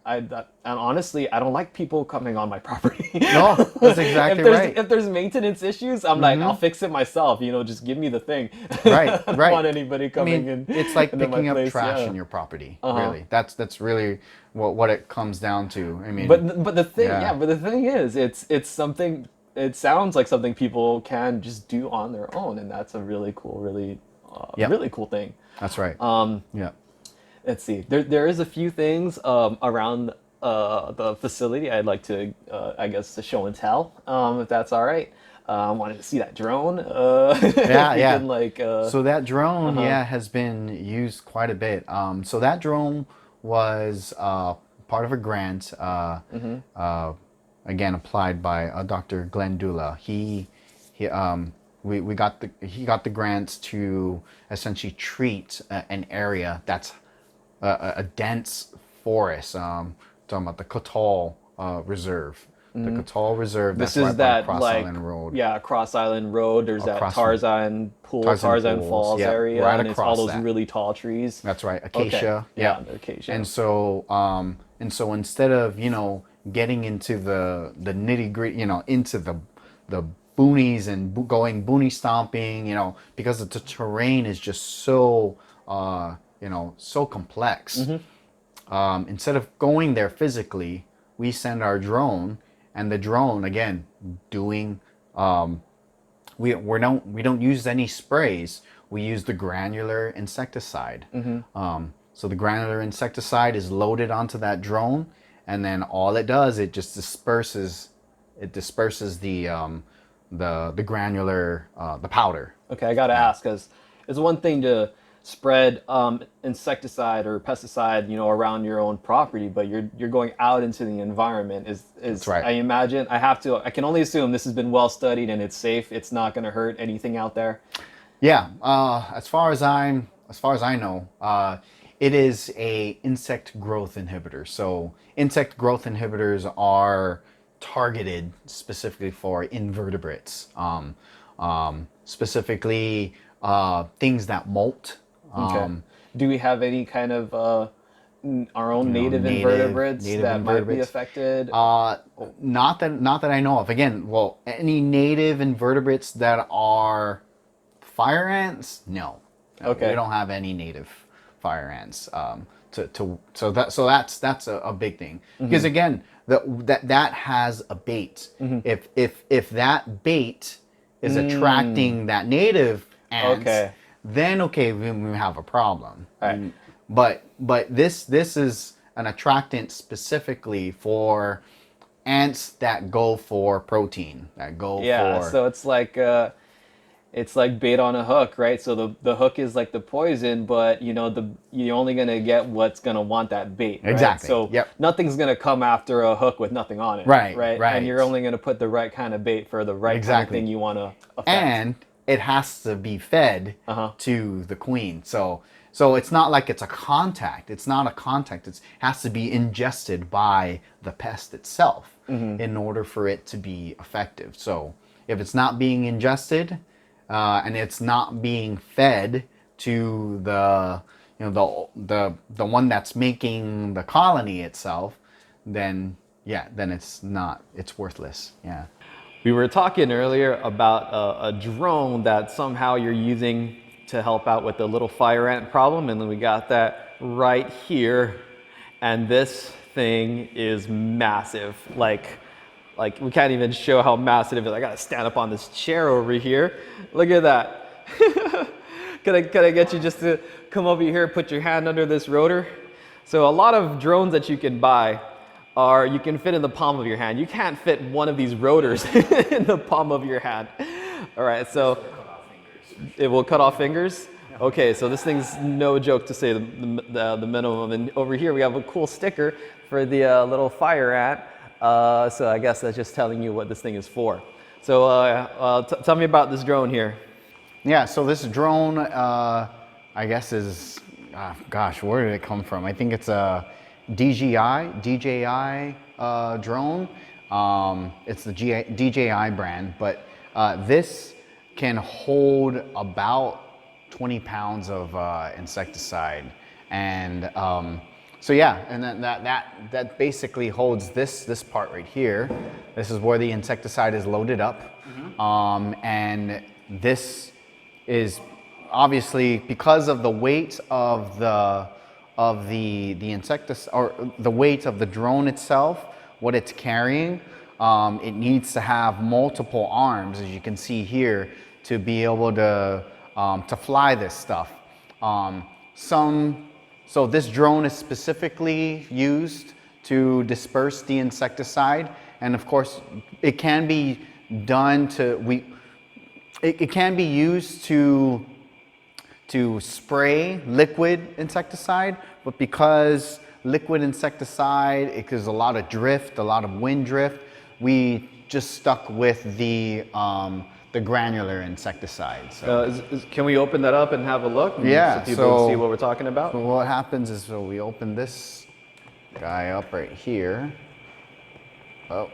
And honestly, I don't like people coming on my property. No, that's exactly right. If there's maintenance issues, I'm like, I'll fix it myself. Just give me the thing. Right. I don't want anybody coming in. It's like picking up place. trash in your property. Really, that's really what it comes down to. I mean, but the thing is, it's something. It sounds like something people can just do on their own, and that's a really cool, really cool thing. That's right. Let's see. There is a few things around the facility I'd like to, I guess, to show and tell, if that's all right. I wanted to see that drone. So that drone, has been used quite a bit. So that drone was part of a grant. Again, applied by Dr. Glenn Dula. He got the grants to essentially treat an area that's a dense forest. Talking about the Cotal Reserve. The Cotal Reserve. This that's is right that by Cross like Island Road. Yeah, Cross Island Road. There's that Tarzan Falls, Falls area, right and it's all across those really tall trees. That's right, acacia. Okay. Acacia. And so instead of getting into the nitty gritty, into the boonies and going boonie stomping, because the terrain is just so so complex. instead of going there physically, we send our drone, and the drone again doing. We don't use any sprays. We use the granular insecticide. So the granular insecticide is loaded onto that drone, and then all it does, it just disperses. It disperses the granular the powder. Okay, I gotta ask, because it's one thing to spread insecticide or pesticide, around your own property, but you're going out into the environment. Is That's right. I imagine I can only assume this has been well studied and it's safe. It's not going to hurt anything out there. Yeah. As far as I know, it is a insect growth inhibitor. So insect growth inhibitors are targeted specifically for invertebrates, specifically things that molt. Okay. Do we have any kind of our own native invertebrates native that might be invertebrates. affected? Not that I know of. Again, well, any native invertebrates that are fire ants, no. Okay. We don't have any native fire ants. That's a big thing, because again, that has a bait. If that bait is attracting that native ants, Okay. then we have a problem. Right. But this is an attractant specifically for ants that go for protein, that go for. So it's like bait on a hook, right? So the hook is like the poison, but you're only gonna get what's gonna want that bait. Right? Exactly. So Yep. nothing's gonna come after a hook with nothing on it. Right, Right. right. And you're only gonna put the right kind of bait for the right kind of Exactly. thing you want to affect. And it has to be fed to the queen. So it's not like it's a contact. It's not a contact. It has to be ingested by the pest itself in order for it to be effective. So if it's not being ingested and it's not being fed to the one that's making the colony itself, then it's worthless. Yeah. We were talking earlier about a drone that somehow you're using to help out with the little fire ant problem, and then we got that right here, and this thing is massive. Like we can't even show how massive it is. I gotta stand up on this chair over here. Look at that. Can I get you just to come over here, put your hand under this rotor? So a lot of drones that you can buy you can fit in the palm of your hand. You can't fit one of these rotors in the palm of your hand. All right, so it will cut off fingers. Okay, so this thing's no joke, to say the minimum. And over here we have a cool sticker for the little fire ant. So I guess that's just telling you what this thing is for. So tell me about this drone here. Yeah, so this drone, I guess is, where did it come from? I think it's a DJI drone. It's the DJI brand, but this can hold about 20 pounds of insecticide, and and then that basically holds this part right here. This is where the insecticide is loaded up, and this is obviously because of the weight of the insecticide, or the weight of the drone itself, what it's carrying. It needs to have multiple arms, as you can see here, to be able to fly this stuff. So this drone is specifically used to disperse the insecticide, and of course, it can be done it can be used to spray liquid insecticide, but because liquid insecticide, there's a lot of drift, a lot of wind drift, we just stuck with the granular insecticide. So. Can we open that up and have a look? Yeah, so people can see what we're talking about. So what happens is, we open this guy up right here. Oh,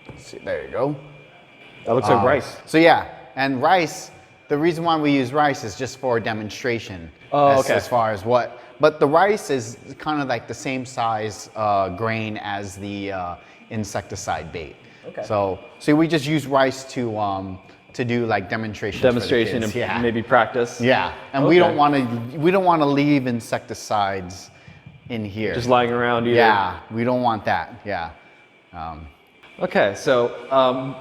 let's see, there you go. That looks like rice. So yeah, and rice. The reason why we use rice is just for demonstration. As far as but the rice is kind of like the same size grain as the insecticide bait. Okay. So we just use rice to do like demonstrations. Demonstration and maybe practice. Yeah, and we don't want to leave insecticides in here. Just lying around either. Yeah, we don't want that. Yeah. Okay, so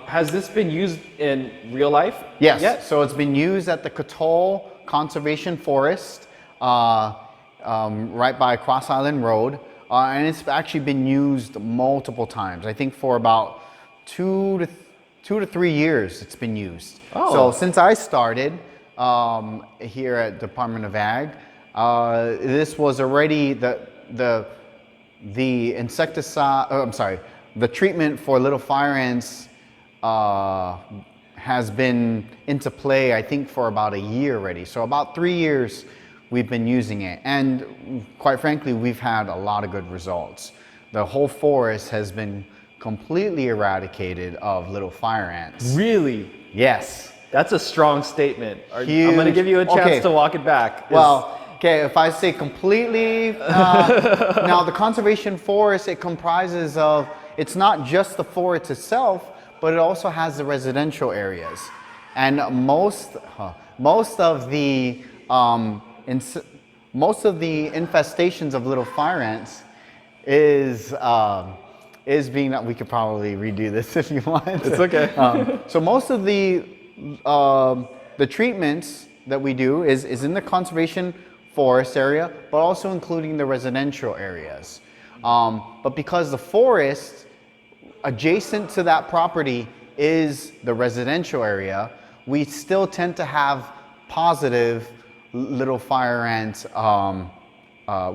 has this been used in real life Yes. yet? So it's been used at the Cotal Conservation Forest, right by Cross Island Road, and it's actually been used multiple times. I think for about 2 to 3 years it's been used. Oh. So since I started here at Department of Ag, this was already the insecticide. I'm sorry, the treatment for little fire ants has been into play, I think, for about a year already. So about 3 years we've been using it, and quite frankly, we've had a lot of good results. The whole forest has been completely eradicated of little fire ants. Really? Yes. That's a strong statement. I'm Huge. going to give you a chance Okay. to walk it back. Well, okay, if I say completely, now the conservation forest, it comprises of, it's not just the forest itself, but it also has the residential areas. And most of the infestations of little fire ants is being, we could probably redo this if you want. It's okay. So most of the treatments that we do is in the conservation forest area, but also including the residential areas. But because the forest adjacent to that property is the residential area, we still tend to have positive little fire ants.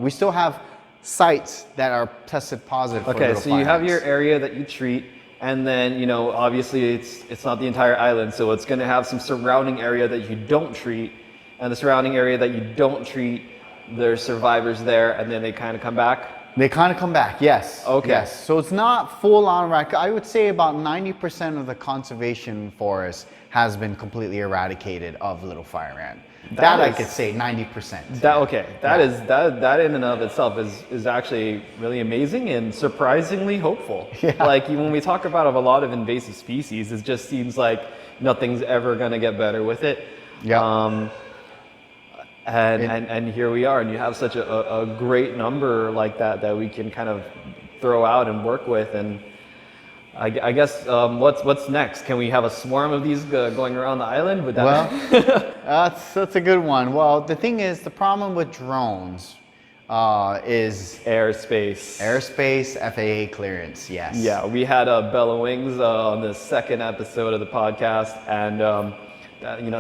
We still have sites that are tested positive for little fire ants. Okay, so you have your area that you treat, and then, you know, obviously it's not the entire island, so it's going to have some surrounding area that you don't treat, and the surrounding area that you don't treat, there's survivors there, and then they kind of come back? They kind of come back, yes. Okay. Yes. So it's not full on I would say about 90% of the conservation forest has been completely eradicated of little fire ant. That I could say 90%. That in and of itself is actually really amazing and surprisingly hopeful. Yeah. Like when we talk about a lot of invasive species, it just seems like nothing's ever going to get better with it. Yeah. And here we are, and you have such a great number like that we can kind of throw out and work with. And I guess what's next? Can we have a swarm of these going around the island? Would that Well, that's a good one. Well, the thing is, the problem with drones is airspace, FAA clearance. Yes. Yeah, we had Bella Wings on the second episode of the podcast, and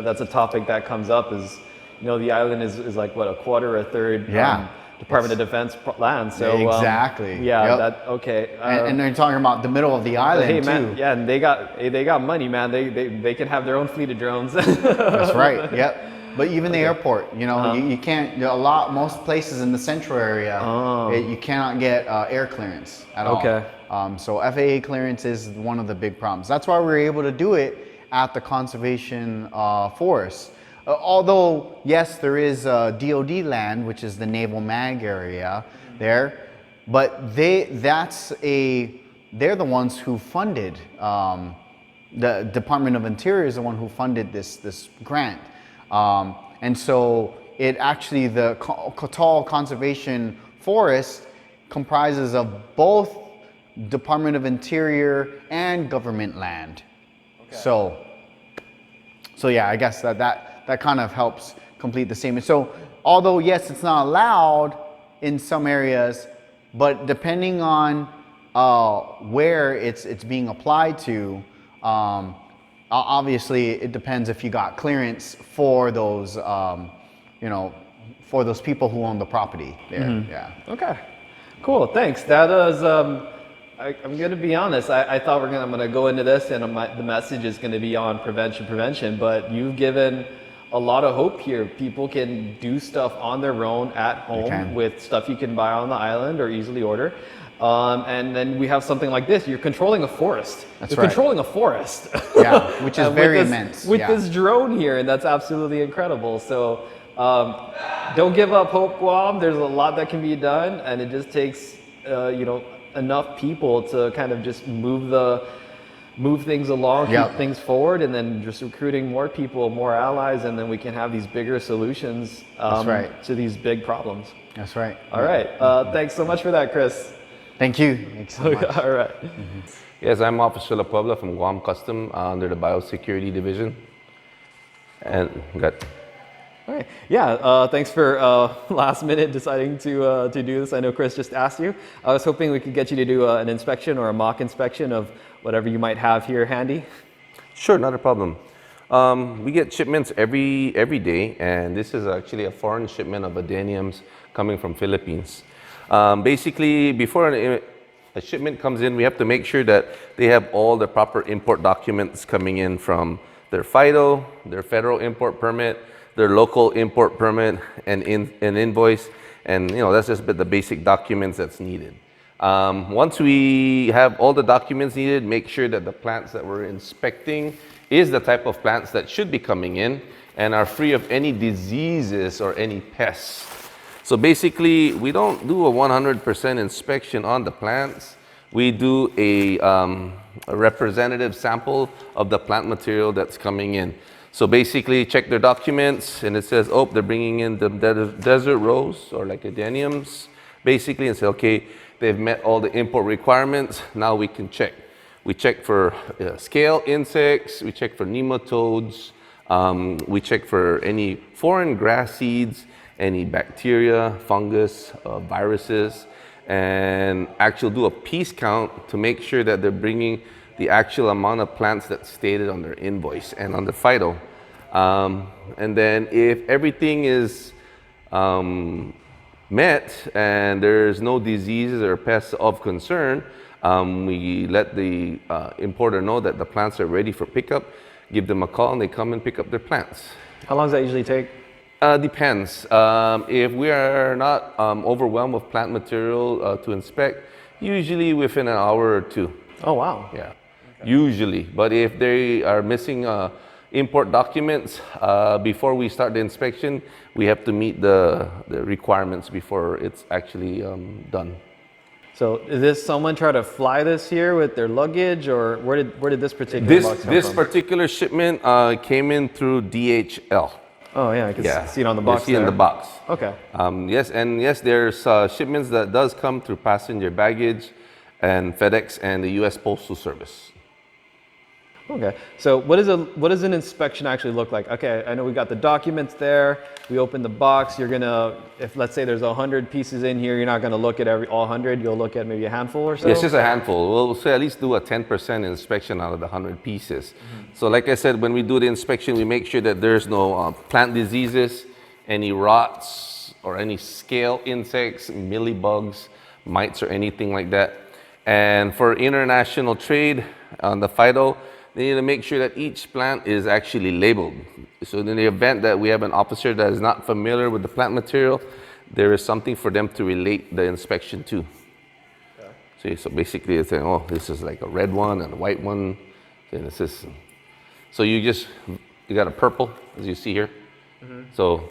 that's a topic that comes up. Is the island is like what, a quarter or a third Department of Defense land. So exactly. Yeah. Yep. And they're talking about the middle of the island hey, too. Man, yeah, and they got money, man. They can have their own fleet of drones. That's right. Yep. But even the airport, you can't. Most places in the central area, you cannot get air clearance at all. Okay. So FAA clearance is one of the big problems. That's why we're able to do it at the conservation forest. Although, yes, there is DOD land, which is the Naval Mag area there, but they're the ones who funded, the Department of Interior is the one who funded this grant. And so it actually, the Cotal Conservation Forest comprises of both Department of Interior and government land. Okay. So yeah, I guess that kind of helps complete the statement. So although, yes, it's not allowed in some areas, but depending on where it's being applied to, obviously it depends if you got clearance for those, for those people who own the property there. Mm-hmm. Yeah. Okay. Cool. Thanks. That is, I'm going to be honest. I thought I'm going to go into this and the message is going to be on prevention, but you've given a lot of hope here. People can do stuff on their own at home with stuff you can buy on the island or easily order. And then we have something like this. You're controlling a forest. You're controlling a forest. Yeah, which is very immense. With this drone here, and that's absolutely incredible. So don't give up hope, Guam. There's a lot that can be done, and it just takes enough people to kind of just move move things along, Yep. keep things forward, and then just recruiting more people, more allies, and then we can have these bigger solutions That's right. to these big problems. That's right. All right. Thanks so much for that, Chris. Thank you. Thanks so much. All right. Yes, I'm Officer La Puebla from Guam Custom under the Biosecurity Division. And got All right. Yeah. Thanks for last minute deciding to do this. I know Chris just asked you. I was hoping we could get you to do an inspection or a mock inspection of whatever you might have here handy. Sure, not a problem. We get shipments every day, and this is actually a foreign shipment of adeniums coming from Philippines. Basically, before a shipment comes in, we have to make sure that they have all the proper import documents coming in from their FIDO, their federal import permit, their local import permit, and an invoice, and that's just the basic documents that's needed. Once we have all the documents needed, make sure that the plants that we're inspecting is the type of plants that should be coming in and are free of any diseases or any pests. So basically, we don't do a 100% inspection on the plants. We do a representative sample of the plant material that's coming in. So basically, check their documents, and it says, oh, they're bringing in the desert rose or like adeniums, basically, and say, okay, they've met all the import requirements. Now we can check. We check for scale insects. We check for nematodes. We check for any foreign grass seeds, any bacteria, fungus, viruses, and actually do a piece count to make sure that they're bringing the actual amount of plants that's stated on their invoice and on the FIDO. And then if everything is met and there's no diseases or pests of concern, we let the importer know that the plants are ready for pickup, give them a call, and they come and pick up their plants. How long does that usually take? Depends. If we are not overwhelmed with plant material to inspect, usually within an hour or two. Oh, wow. Yeah, okay. Usually. But if they are missing import documents before we start the inspection, we have to meet the requirements before it's actually done. So is this someone try to fly this here with their luggage, or where did this particular box come from? This particular shipment came in through DHL. Oh yeah, I can see it on the box. You see it in the box. Okay. Yes, there's shipments that does come through passenger baggage and FedEx and the U.S. Postal Service. Okay. So what does an inspection actually look like? Okay, I know we got the documents there. We open the box. You're gonna, if let's say there's 100 pieces in here, you're not gonna look at all 100. You'll look at maybe a handful or so. Yes, just a handful. We'll say at least do a 10% inspection out of the 100 pieces. Mm-hmm. So like I said, when we do the inspection, we make sure that there's no plant diseases, any rots, or any scale insects, mealybugs, mites, or anything like that. And for international trade on the FIDO, they need to make sure that each plant is actually labeled. So in the event that we have an officer that is not familiar with the plant material, there is something for them to relate the inspection to. Okay. So basically it's saying, oh, this is like a red one and a white one. And it's this. So you got a purple, as you see here. Mm-hmm. So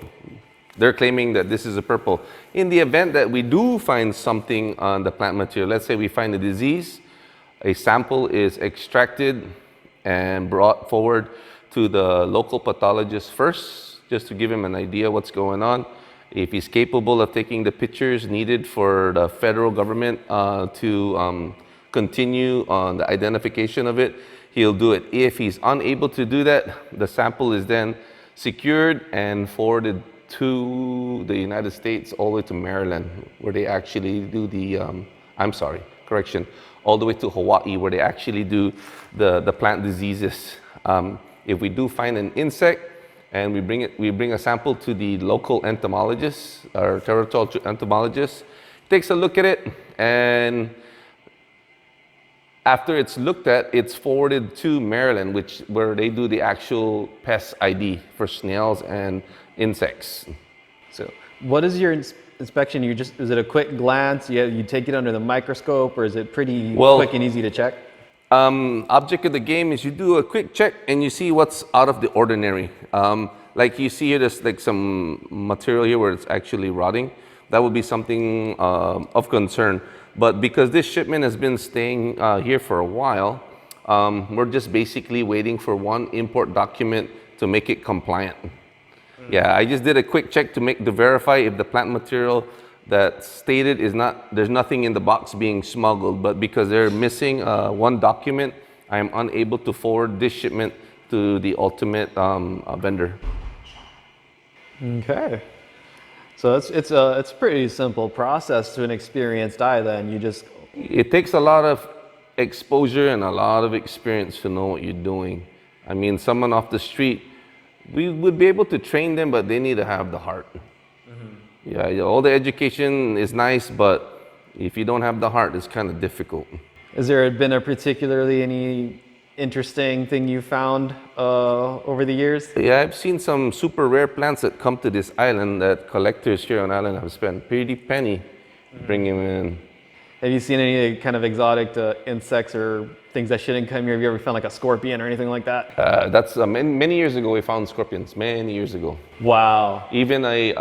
they're claiming that this is a purple. In the event that we do find something on the plant material, let's say we find a disease, a sample is extracted and brought forward to the local pathologist first, just to give him an idea what's going on. If he's capable of taking the pictures needed for the federal government to continue on the identification of it, he'll do it. If he's unable to do that, the sample is then secured and forwarded to the United States, all the way to Maryland, where they actually do the, all the way to Hawaii, where they actually do the plant diseases. If we do find an insect and we bring a sample to the local entomologist or territorial entomologist, takes a look at it, and after it's looked at, it's forwarded to Maryland, where they do the actual pest ID for snails and insects. So what is your inspection? Is it a quick glance? You take it under the microscope, or is it pretty quick and easy to check? Object of the game is you do a quick check and you see what's out of the ordinary. Like you see here, there's like some material here where it's actually rotting. That would be something of concern. But because this shipment has been staying here for a while, We're just basically waiting for one import document to make it compliant. Yeah, I just did a quick check to verify if the plant material that's stated is not, there's nothing in the box being smuggled, but because they're missing one document, I am unable to forward this shipment to the ultimate vendor. Okay. So it's a pretty simple process to an experienced eye then. You just It takes a lot of exposure and a lot of experience to know what you're doing. I mean, someone off the street, we would be able to train them, but they need to have the heart. Yeah, all the education is nice, but if you don't have the heart, it's kind of difficult. Has there been a particularly any interesting thing you found over the years? Yeah, I've seen some super rare plants that come to this island that collectors here on island have spent pretty penny bringing them in. Have you seen any kind of exotic insects or things that shouldn't come here? Have you ever found like a scorpion or anything like that? That's many years ago we found scorpions. Many years ago, Wow. even a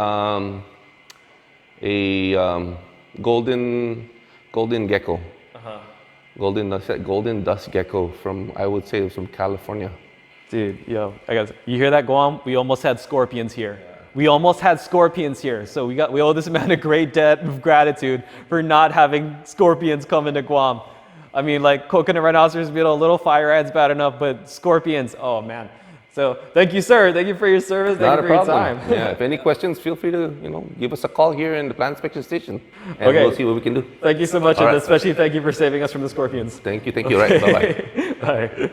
golden gecko. Golden dust gecko from, I would say, from California. Dude, yo, I guess you hear that, Guam? We almost had scorpions here. We almost had scorpions here. So we owe this man a great debt of gratitude for not having scorpions come into Guam. I mean, like coconut rhinoceros beetle, little fire ants bad enough, but scorpions, oh man. So thank you, sir. Thank you for your service. Thank you for your time. Yeah, if any questions, feel free to give us a call here in the plant inspection station, and Okay. we'll see what we can do. Thank you so much, All and right. especially thank you for saving us from the scorpions. Thank you. Right. Bye bye. Bye.